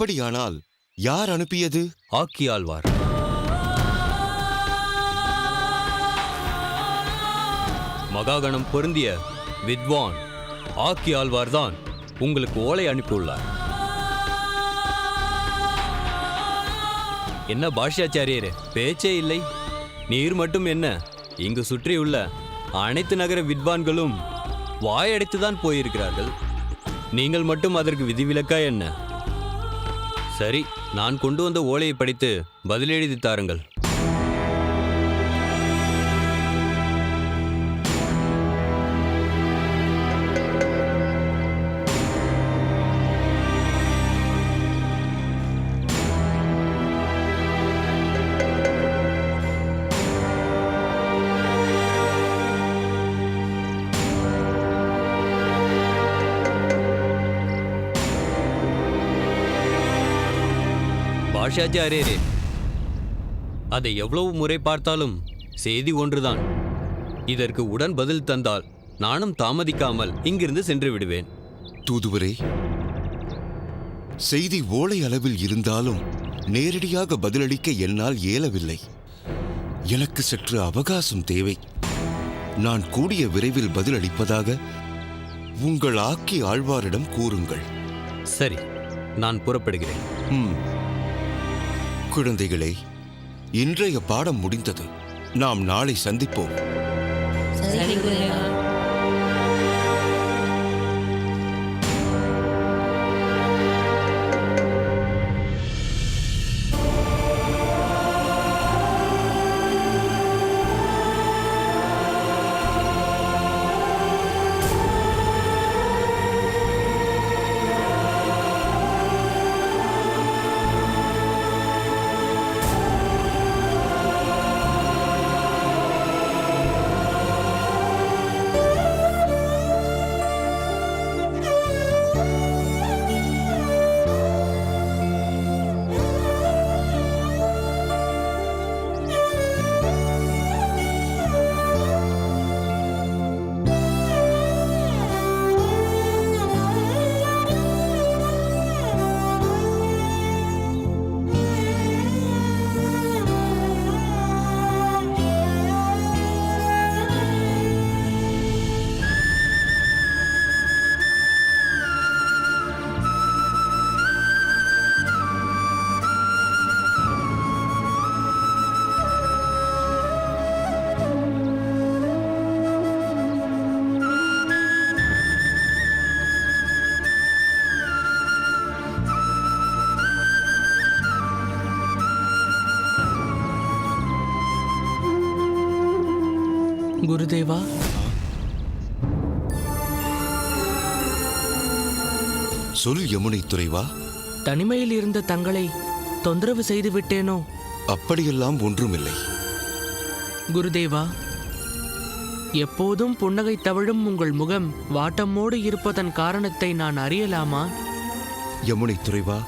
அப்படியானால் யார் அனுப்பியது? ஆக்கியாழ்வார். மகாகணம் பொருந்திய வித்வான் ஆக்கியாழ்வார்தான் உங்களுக்கு ஓலை அனுப்பியுள்ளார். என்ன பாஷ்யாச்சாரியரே, பேச்சே இல்லை. நீர் மட்டும் என்ன, இங்கு சுற்றியுள்ள அனைத்து நகர வித்வான்களும் வாயடைத்துதான் போயிருக்கிறார்கள். நீங்கள் மட்டும் அதற்கு விதிவிலக்கா என்ன? சரி, நான் கொண்டு வந்த ஓலையை படித்து பதிலெழுதி தாருங்கள். பாஷ்யாச்சாரியரே, அதை எவ்வளவு முறை பார்த்தாலும் செய்தி ஒன்றுதான். இதற்கு உடன் பதில் தந்தால் நானும் தாமதிக்காமல் இங்கிருந்து சென்று விடுவேன். தூதுவரே, செய்தி ஓலை அளவில் இருந்தாலும் நேரடியாக பதிலளிக்க என்னால் இயலவில்லை. எனக்கு சற்று அவகாசம் தேவை. நான் கூடிய விரைவில் பதிலளிப்பதாக உங்கள் ஆக்கி ஆழ்வாரிடம் கூறுங்கள். சரி, நான் புறப்படுகிறேன். குழந்தைகளே, இன்றைய பாடம் முடிந்தது. நாம் நாளை சந்திப்போம். குருதேவா, சொல் யமுனை துறைவா. தனிமையில் இருந்த தங்களை தொந்தரவு செய்து விட்டேனோ? அப்படியெல்லாம் ஒன்றுமில்லை. குருதேவா, எப்போதும் புன்னகை தவழும் உங்கள் முகம் வாட்டமோடு இருப்பதன் காரணத்தை நான் அறியலாமா? யமுனை துறைவா,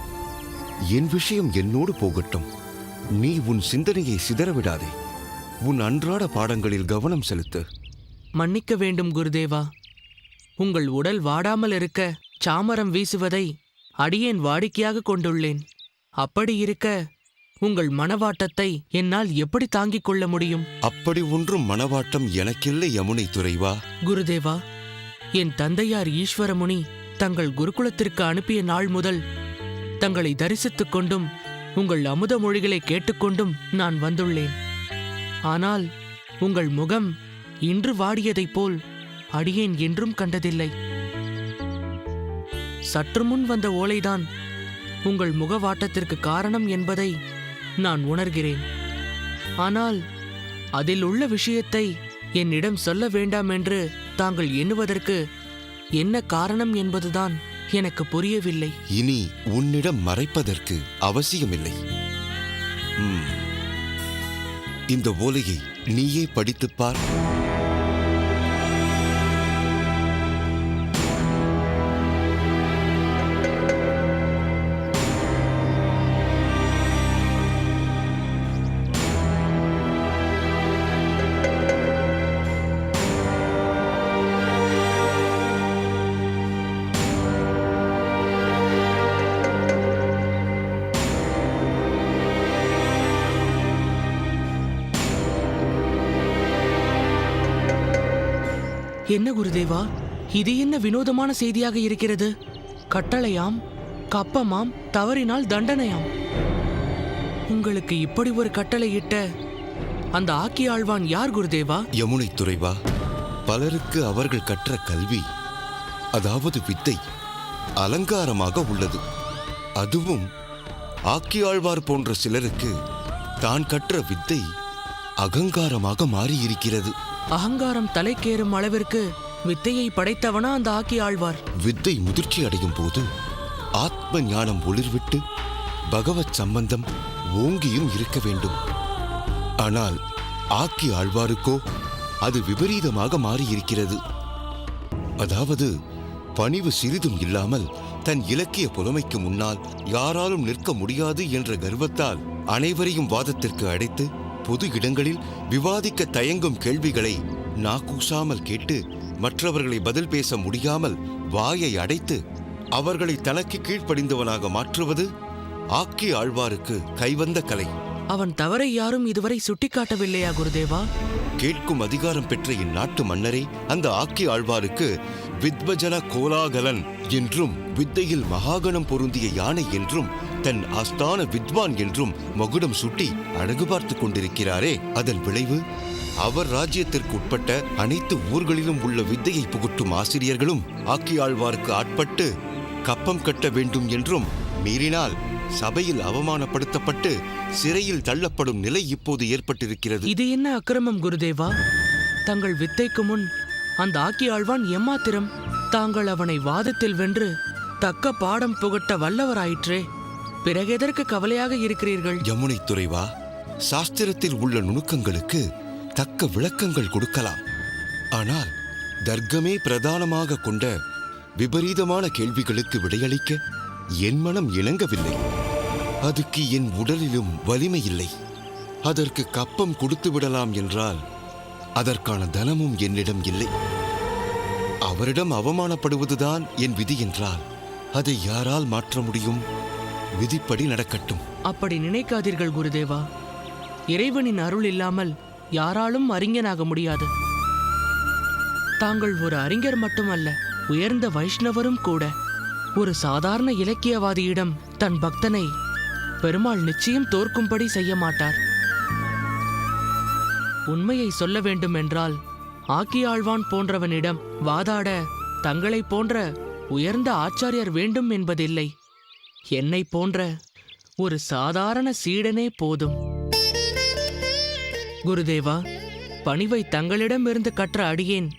என் விஷயம் என்னோடு போகட்டும். நீ உன் சிந்தனையை சிதறவிடாதே. உன் அன்றாட பாடங்களில் கவனம் செலுத்து. மன்னிக்க வேண்டும் குருதேவா. உங்கள் உடல் வாடாமல் இருக்க சாமரம் வீசுவதை அடியேன் வாடிக்கையாக கொண்டுள்ளேன். அப்படி இருக்க உங்கள் மனவாட்டத்தை என்னால் எப்படி தாங்கிக் கொள்ள முடியும்? அப்படி ஒன்றும் மனவாட்டம் எனக்கில்லை யமுனை துறைவா. குருதேவா, என் தந்தையார் ஈஸ்வரமுனி தங்கள் குருகுலத்திற்கு அனுப்பிய நாள் முதல் தங்களை தரிசித்துக் கொண்டும் உங்கள் அமுத மொழிகளை கேட்டுக்கொண்டும் நான் வந்துள்ளேன். ஆனால் உங்கள் முகம் இன்று வாடியதைப் போல் அடியேன் என்றும் கண்டதில்லை. சற்று முன் வந்த ஓலைதான் உங்கள் முகவாட்டத்திற்கு காரணம் என்பதை நான் உணர்கிறேன். ஆனால் அதில் உள்ள விஷயத்தை என்னிடம் சொல்ல வேண்டாம் என்று தாங்கள் எண்ணுவதற்கு என்ன காரணம் என்பதுதான் எனக்கு புரியவில்லை. இனி உன்னிடம் மறைப்பதற்கு அவசியமில்லை. இந்த ஓலையை நீயே படித்துப் பார். என்ன குருதேவா, இது என்ன வினோதமான செய்தியாக இருக்கிறது? கட்டளையாம், கப்பமாம், தவறினால் தண்டனையாம். உங்களுக்கு இப்படி ஒரு கட்டளை இட்ட அந்த ஆக்கி ஆழ்வான் யார் குருதேவா? யமுனை துறைவா, பலருக்கு அவர்கள் கற்ற கல்வி, அதாவது வித்தை, அலங்காரமாக உள்ளது. அதுவும் ஆக்கியாழ்வார் போன்ற சிலருக்கு தான் கற்ற வித்தை அகங்காரமாக மாறியிருக்கிறது. அகங்காரம் தலைக்கேறும் அளவிற்கு வித்தையை படைத்தவனா அந்த ஆக்கி ஆழ்வார்? வித்தை முதிர்ச்சி அடையும் போது ஆத்ம ஞானம் ஒளிர்விட்டு பகவத் சம்பந்தம் ஓங்கியும் இருக்க வேண்டும். ஆனால் ஆக்கி ஆழ்வாருக்கோ அது விபரீதமாக மாறியிருக்கிறது. அதாவது பணிவு சிறிதும் இல்லாமல் தன் இலக்கிய புலமைக்கு முன்னால் யாராலும் நிற்க முடியாது என்ற கர்வத்தால் அனைவரையும் வாதத்திற்கு அடைத்து பொது இடங்களில் விவாதிக்க தயங்கும் கேள்விகளை நாக்கூசாமல் கேட்டு மற்றவர்களை பதில் பேச முடியாமல் வாயை அடைத்து அவர்களை தனக்கு கீழ்ப்படிந்தவனாக மாற்றுவது ஆக்கி ஆழ்வாருக்கு கைவந்த கலை. அவன் தவறை யாரும் இதுவரை சுட்டிக்காட்டவில்லையா குருதேவா? கேட்கும் அதிகாரம் பெற்ற இந்நாட்டு மன்னரே அந்த ஆக்கி ஆழ்வாருக்கு வித்வஜன கோலாகலன் என்றும் வித்தையில் மகாகணம் பொருந்திய யானை என்றும் தன் ஆஸ்தான வித்வான் என்றும் மகுடம் சுட்டி அழகு பார்த்து கொண்டிருக்கிறாரே, அதன் விளைவு அவர் ராஜ்யத்திற்கு உட்பட்ட அனைத்து ஊர்களிலும் உள்ள வித்தையை புகுட்டும் ஆசிரியர்களும் ஆக்கி ஆழ்வாருக்கு ஆட்பட்டு கப்பம் கட்ட வேண்டும் என்றும், மீறினால் சபையில் அவமானப்படுத்தப்பட்டு சிறையில் தள்ளப்படும் நிலை இப்போது ஏற்பட்டிருக்கிறது. இது என்ன அக்கிரமம் குருதேவா? தங்கள் வித்தைக்கு முன் அந்த ஆக்கி ஆழ்வான் எம்மாத்திரம்? தாங்கள் அவனை வாதத்தில் வென்று தக்க பாடம் புகட்ட வல்லவராயிற்றே, பிறகு எதற்கு கவலையாக இருக்கிறீர்கள்? யமுனை துறைவா, சாஸ்திரத்தில் உள்ள நுணுக்கங்களுக்கு தக்க விளக்கங்கள் கொடுக்கலாம். ஆனால் தர்க்கமே பிரதானமாக கொண்ட விபரீதமான கேள்விகளுக்கு விடையளிக்க என் மனம் இணங்கவில்லை. அதுக்கு என் உடலிலும் வலிமை இல்லை. அதற்கு கப்பம் கொடுத்து விடலாம் என்றால் அதற்கான தனமும் என்னிடம் இல்லை. அவரிடம் அவமானப்படுவதுதான் என் விதி என்றால் அதை யாரால் மாற்ற முடியும்? விதிப்படி நடக்கட்டும். அப்படி நினைக்காதீர்கள் குருதேவா. இறைவனின் அருள் இல்லாமல் யாராலும் அறிஞனாக முடியாது. தாங்கள் ஒரு அறிஞர் மட்டுமல்ல, உயர்ந்த வைஷ்ணவரும் கூட. ஒரு சாதாரண இலக்கியவாதியிடம் தன் பக்தனை பெருமாள் நிச்சயம் தோற்கும்படி செய்ய மாட்டார். உண்மையை சொல்ல வேண்டுமென்றால் ஆக்கி ஆழ்வான் போன்றவனிடம் வாதாட தங்களைப் போன்ற உயர்ந்த ஆச்சாரியர் வேண்டும் என்பதில்லை. என்னை போன்ற ஒரு சாதாரண சீடனே போதும். குருதேவா, பணிவை தங்களிடமிருந்து கற்ற அடியேன்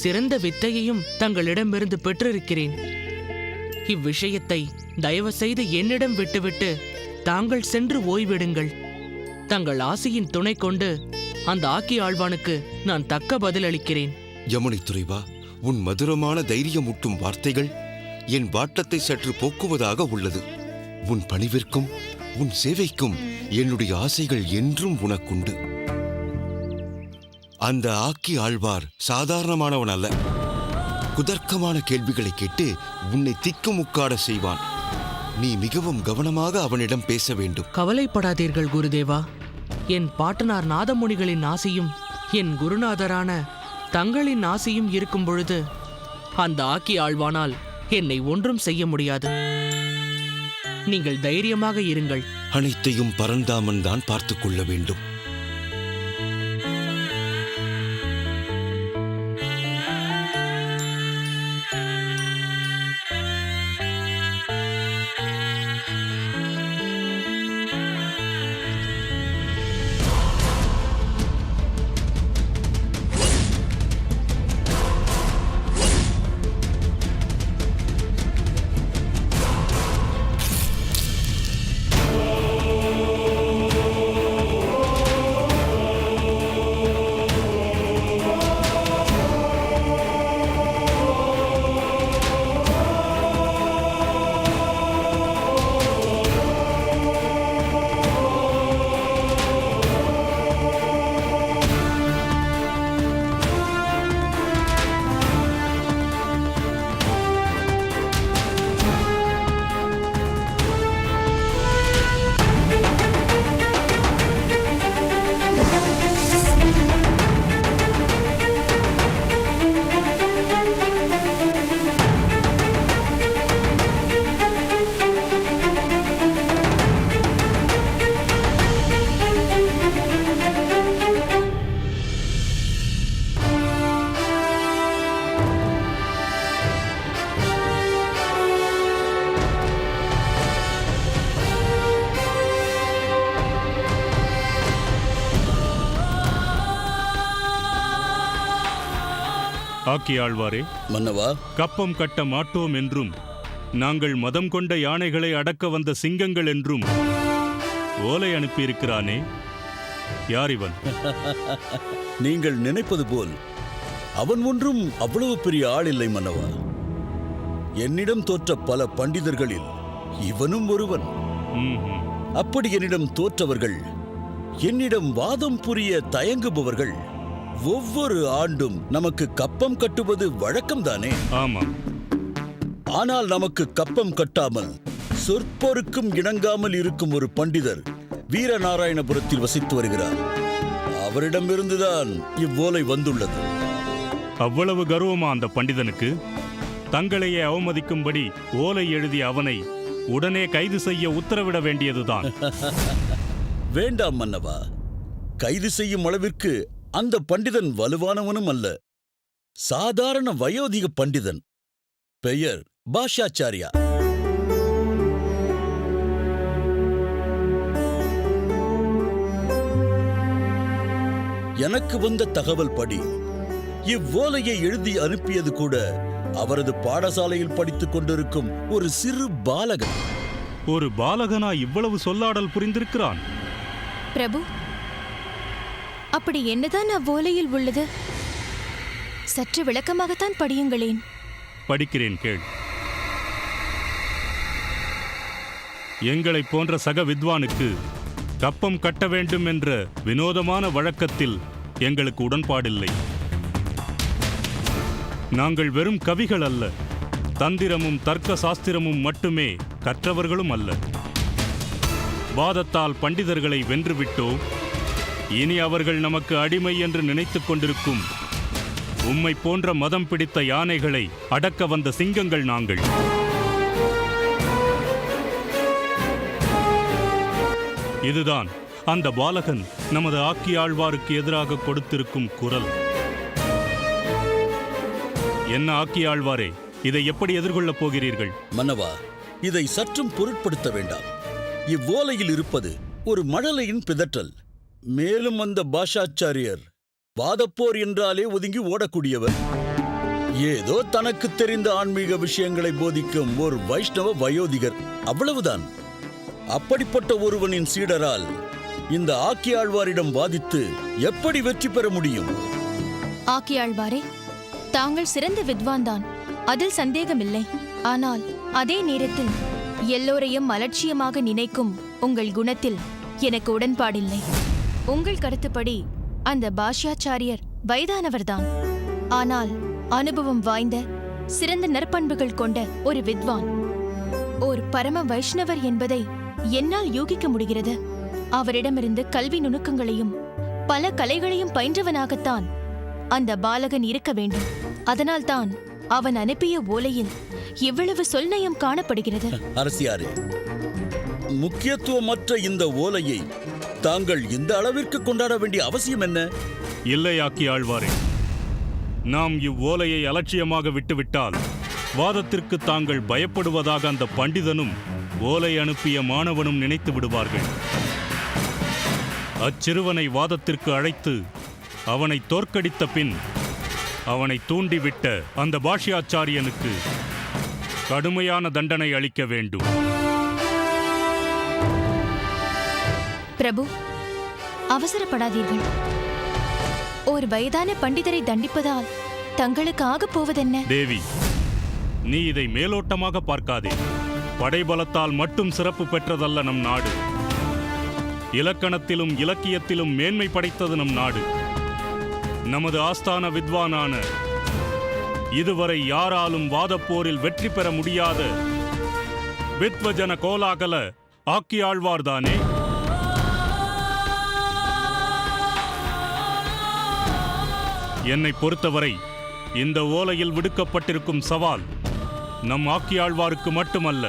சிறந்த வித்தையையும் தங்களிடமிருந்து பெற்றிருக்கிறேன். இவ்விஷயத்தை தயவு செய்து என்னிடம் விட்டுவிட்டு தாங்கள் சென்று ஓய்விடுங்கள். தங்கள் ஆசியின் துணை கொண்டு அந்த ஆக்கி ஆழ்வானுக்கு நான் தக்க பதிலளிக்கிறேன். யமுனை துறைவா, உன் மதுரமான தைரியமூட்டும் வார்த்தைகள் என் வாட்டத்தை சற்று போக்குவதாக உள்ளது. உன் பணிவிற்கும் உன் சேவைக்கும் என்னுடைய ஆசைகள் என்றும் உனக்குண்டு. அந்த ஆக்கி ஆழ்வார் சாதாரணமானவன் அல்ல. குதர்க்கமான கேள்விகளை கேட்டு உன்னை திக்குமுக்காட செய்வான். நீ மிகவும் கவனமாக அவனிடம் பேச வேண்டும். கவலைப்படாதீர்கள் குருதேவா. என் பாட்டனார் நாதமுனிகளின் ஆசியும் என் குருநாதரான தங்களின் ஆசியும் இருக்கும் பொழுது அந்த ஆக்கி ஆழ்வானால் என்னை ஒன்றும் செய்ய முடியாது. நீங்கள் தைரியமாக இருங்கள். அனைத்தையும் பரந்தாமன் தான் பார்த்துக் கொள்ள வேண்டும். ஆக்கியாழ்வாரே, மன்னவா, கப்பம் கட்ட மாட்டோம் என்றும் நாங்கள் மதம் கொண்ட யானைகளை அடக்க வந்த சிங்கங்கள் என்றும் ஓலை அனுப்பியிருக்கிறானே, யார் இவன்? நீங்கள் நினைப்பது போல் அவன் ஒன்றும் அவ்வளவு பெரிய ஆள் இல்லை மன்னவா. என்னிடம் தோற்ற பல பண்டிதர்களில் இவனும் ஒருவன். ம்ஹும். அப்படி என்னிடம் தோற்றவர்கள், என்னிடம் வாதம் புரிய தயங்குபவர்கள் ஒவ்வொரு ஆண்டும் நமக்கு கப்பம் கட்டுவது வழக்கம்தானே? ஆமாம். ஆனால் நமக்கு கப்பம் கட்டாமல் சொற்பொருக்கும் இணங்காமல் இருக்கும் ஒரு பண்டிதர் வீரநாராயணபுரத்தில் வசித்து வருகிறார். அவரிடமிருந்துதான் இவ்வோலை வந்துள்ளது. அவ்வளவு கர்வமா அந்த பண்டிதனுக்கு? தங்களையே அவமதிக்கும்படி ஓலை எழுதிய அவனை உடனே கைது செய்ய உத்தரவிட வேண்டியதுதான். வேண்டாம் மன்னவா, கைது செய்யும் அளவிற்கு அந்த பண்டிதன் வலுவானவனும் அல்ல. சாதாரண வயோதிக பண்டிதன். பெயர் பாஷாச்சாரியா. எனக்கு வந்த தகவல் படி இவ்வோலையை எழுதி அனுப்பியது கூட அவரது பாடசாலையில் படித்துக் கொண்டிருக்கும் ஒரு சிறு பாலகன். ஒரு பாலகனா இவ்வளவு சொல்லாடல் புரிந்திருக்கிறான்? பிரபு, அப்படி என்னதான் அவ்வோலையில் உள்ளது? சற்று விளக்கமாகத்தான் படியுங்களேன். படிக்கிறேன், கேள். எங்களைப் போன்ற சக வித்வானுக்கு கப்பம் கட்ட வேண்டும் என்ற வினோதமான வழக்கத்தில் எங்களுக்கு உடன்பாடில்லை. நாங்கள் வெறும் கவிகள் அல்ல, தந்திரமும் தர்க்க சாஸ்திரமும் மட்டுமே கற்றவர்களும் அல்ல. வாதத்தால் பண்டிதர்களை வென்றுவிட்டோம். இனி அவர்கள் நமக்கு அடிமை என்று நினைத்துக் கொண்டிருக்கும் உம்மை போன்ற மதம் பிடித்த யானைகளை அடக்க வந்த சிங்கங்கள் நாங்கள். இதுதான் அந்த பாலகன் நமது ஆக்கியாழ்வாருக்கு எதிராக கொடுத்திருக்கும் குரல். என்ன ஆக்கியாழ்வாரே, இதை எப்படி எதிர்கொள்ளப் போகிறீர்கள்? மன்னவா, இதை சற்றும் பொருட்படுத்த வேண்டாம். இவ்வோலையில் இருப்பது ஒரு மழலையின் பிதற்றல். மேலும் அந்த பாஷாச்சாரியர் வாதப்போர் என்றாலே ஒதுங்கி ஓடக்கூடியவர். ஏதோ தனக்கு தெரிந்த ஆன்மீக விஷயங்களை போதிக்கும் ஒரு வைஷ்ணவ வயோதிகர், அவ்வளவுதான். அப்படிப்பட்ட ஒருவனின் சீடரால் இந்த ஆக்கியாழ்வாரிடம் வாதித்து எப்படி வெற்றி பெற முடியும்? ஆக்கியாழ்வாரே, தாங்கள் சிறந்த வித்வான் தான், அதில் சந்தேகமில்லை. ஆனால் அதே நேரத்தில் எல்லோரையும் அலட்சியமாக நினைக்கும் உங்கள் குணத்தில் எனக்கு உடன்பாடில்லை. உங்கள் கருத்துப்படி அந்த பாஷ்யாச்சாரியர் வயதானவர்தான். ஆனால் அனுபவம் வாய்ந்த சிறந்த நற்பண்புகள் கொண்ட ஒரு வித்வான், ஓர் பரம வைஷ்ணவர் என்பதை என்னால் யூகிக்க முடிகிறது. அவரிடமிருந்து கல்வி நுணுக்கங்களையும் பல கலைகளையும் பயின்றவனாகத்தான் அந்த பாலகன் இருக்க வேண்டும். அதனால்தான் அவன் அனுப்பிய ஓலையில் இவ்வளவு சொல்நயம் காணப்படுகிறது. அரசியாரே, முக்கியத்துவமற்ற இந்த ஓலையை தாங்கள் இந்த அளவிற்கு கொண்டாட வேண்டிய அவசியம் என்ன? இல்லை ஆக்கியாழ்வாரே, நாம் இவ்வோலையை அலட்சியமாக விட்டுவிட்டால் வாதத்திற்கு தாங்கள் பயப்படுவதாக அந்த பண்டிதனும் ஓலை அனுப்பிய மாணவனும் நினைத்து விடுவார்கள். அச்சிறுவனை வாதத்திற்கு அழைத்து அவனை தோற்கடித்த பின் அவனை தூண்டிவிட்ட அந்த பாஷ்யாச்சாரியனுக்கு கடுமையான தண்டனை அளிக்க வேண்டும். பிரபு, அவசரப்படாதீர்கள். ஒரு வயதான பண்டிதரை தண்டிப்பதால் தங்களுக்கு ஆகப் போவதென்ன? தேவி, நீ இதை மேலோட்டமாக பார்க்காதே. படைபலத்தால் மட்டும் சிறப்பு பெற்றதல்ல நம் நாடு. இலக்கணத்திலும் இலக்கியத்திலும் மேன்மை படைத்தது நம் நாடு. நமது ஆஸ்தான வித்வானான, இதுவரை யாராலும் வாதப்போரில் வெற்றி பெற முடியாத வித்வஜன கோலாகல ஆக்கியாழ்வார்தானே. என்னை பொறுத்தவரை இந்த ஓலையில் விடுக்கப்பட்டிருக்கும் சவால் நம் ஆக்கியாழ்வாருக்கு மட்டுமல்ல,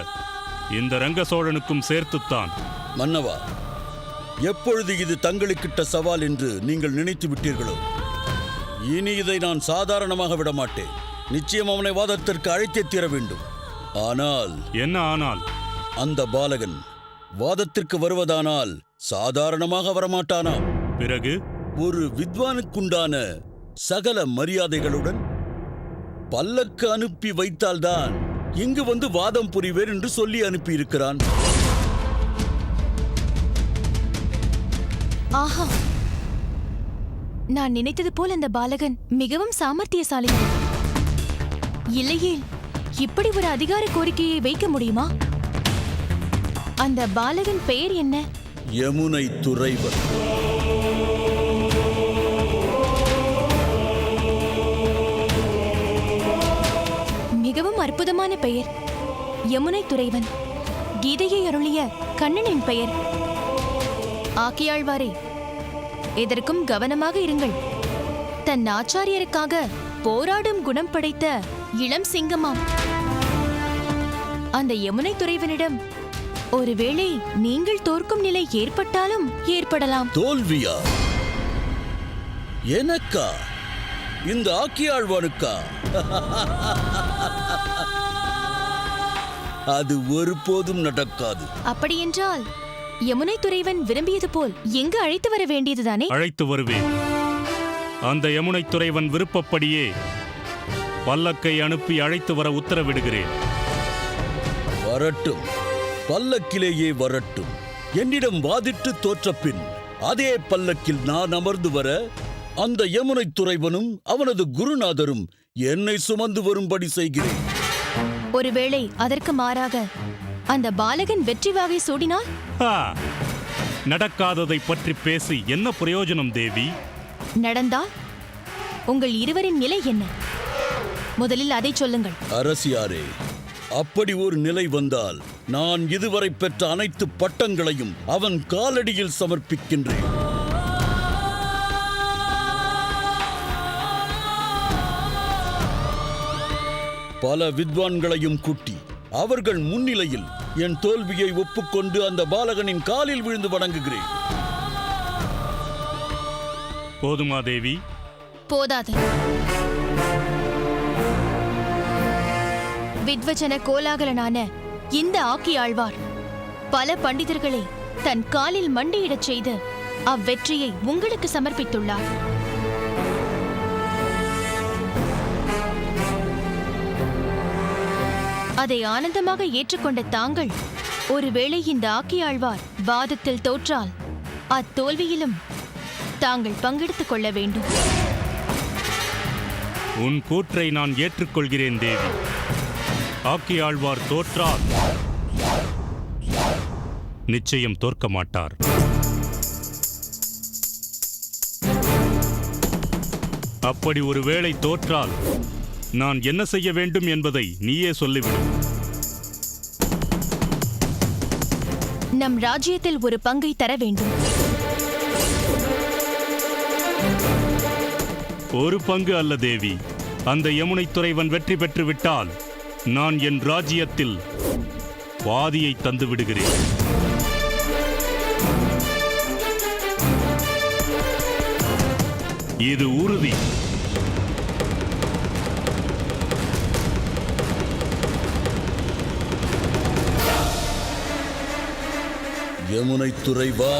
இந்த ரங்க சோழனுக்கும் சேர்த்துத்தான். மன்னவா, எப்பொழுது இது தங்களுக்கிட்ட சவால் என்று நீங்கள் நினைத்து விட்டீர்களோ, இனி இதை நான் சாதாரணமாக விடமாட்டேன். நிச்சயம் அவனை வாதத்திற்கு அழைத்தே தீர வேண்டும். ஆனால் என்ன ஆனால்? அந்த பாலகன் வாதத்திற்கு வருவதானால் சாதாரணமாக வரமாட்டானாம். பிறகு ஒரு வித்வானுக்குண்டான சகல மரியாதைகளுடன் பல்லக்கு அனுப்பி வைத்தால்தான் இங்கு வந்து வாதம் புரிவேன் என்று சொல்லி அனுப்பியிருக்கிறான். ஆஹா, நான் நினைத்தது போல் அந்த பாலகன் மிகவும் சாமர்த்தியசாலி. இல்லையேல் இப்படி ஒரு அதிகார கோரிக்கையை வைக்க முடியுமா? அந்த பாலகன் பெயர் என்ன? யமுனை துறைவன். மிகவும் அற்புதமான பெயர். யமுனை துறைவன், கீதையை அருளிய கண்ணனின் பெயர். ஆக்கியாழ்வாரே, எதற்கும் கவனமாக இருங்கள். தன் ஆச்சாரியருக்காக போராடும் குணம் படைத்த இளம் சிங்கமாம் அந்த யமுனை துறைவனிடம் ஒருவேளை நீங்கள் தோற்கும் நிலை ஏற்பட்டாலும் ஏற்படலாம். தோல்வியா? எனக்கா? இந்த ஆக்கியாழ்வானுக்கா? அது ஒருபோதும் நடக்காது. அப்படியென்றால் யமுனை துறைவன் விரும்பியது போல் எங்கு அழைத்து வர வேண்டியதுதானே? அழைத்து வருவேன். அந்த யமுனை துறைவன் விருப்பப்படியே பல்லக்கை அனுப்பி அழைத்து வர உத்தரவிடுகிறேன். வரட்டும், பல்லக்கிலேயே வரட்டும். என்னிடம் வாதிட்டு தோற்ற பின் அதே பல்லக்கில் நான் அமர்ந்து வர அந்த யமுனை துறைவனும் அவனது குருநாதரும் என்னை சுமந்து வரும்படி செய்கிறேன். ஒருவேளை அதற்கு மாறாக அந்த பாலகன் வெற்றி வாகை சூடினால்? நடக்காததை பற்றி பேசி என்ன பிரயோஜனம் தேவி? நடந்தால் உங்கள் இருவரின் நிலை என்ன? முதலில் அதை சொல்லுங்கள். அரசியாரே, அப்படி ஒரு நிலை வந்தால் நான் இதுவரை பெற்ற அனைத்து பட்டங்களையும் அவன் காலடியில் சமர்ப்பிக்கின்றேன். பல வித்வான்களையும் கூட்டி அவர்கள் முன்னிலையில் என் தோல்வியை ஒப்புக்கொண்டு அந்த பாலகனின் காலில் விழுந்து வணங்குகிறேன். போதுமா தேவி? போதாது. வித்வஜன கோலாகலனான இந்த ஆக்கியாழ்வார் பல பண்டிதர்களை தன் காலில் மண்டியிடச் செய்து அவ்வெற்றியை உங்களுக்கு சமர்ப்பித்துள்ளார். அதை ஆனந்தமாக ஏற்றுக்கொண்ட தாங்கள் ஒருவேளை இந்த ஆக்கியாழ்வார் வாதத்தில் தோற்றால் அத்தோல்வியிலும் தாங்கள் பங்கெடுத்துக் கொள்ள வேண்டும். உன் கூற்றை நான் ஏற்றுக்கொள்கிறேன் தேவி. ஆக்கியாழ்வார் தோற்றால் நிச்சயம் தோற்க மாட்டார். அப்படி ஒரு வேளை தோற்றால் நான் என்ன செய்ய வேண்டும் என்பதை நீயே சொல்லிவிடு. நம் ராஜ்யத்தில் ஒரு பங்கை தர வேண்டும். ஒரு பங்கு அல்ல தேவி. அந்த யமுனை துறைவன் வெற்றி பெற்று விட்டால் நான் என் ராஜ்யத்தில் பாதியை தந்து விடுகிறேன். இது உறுதி. யமுனை துறைவா,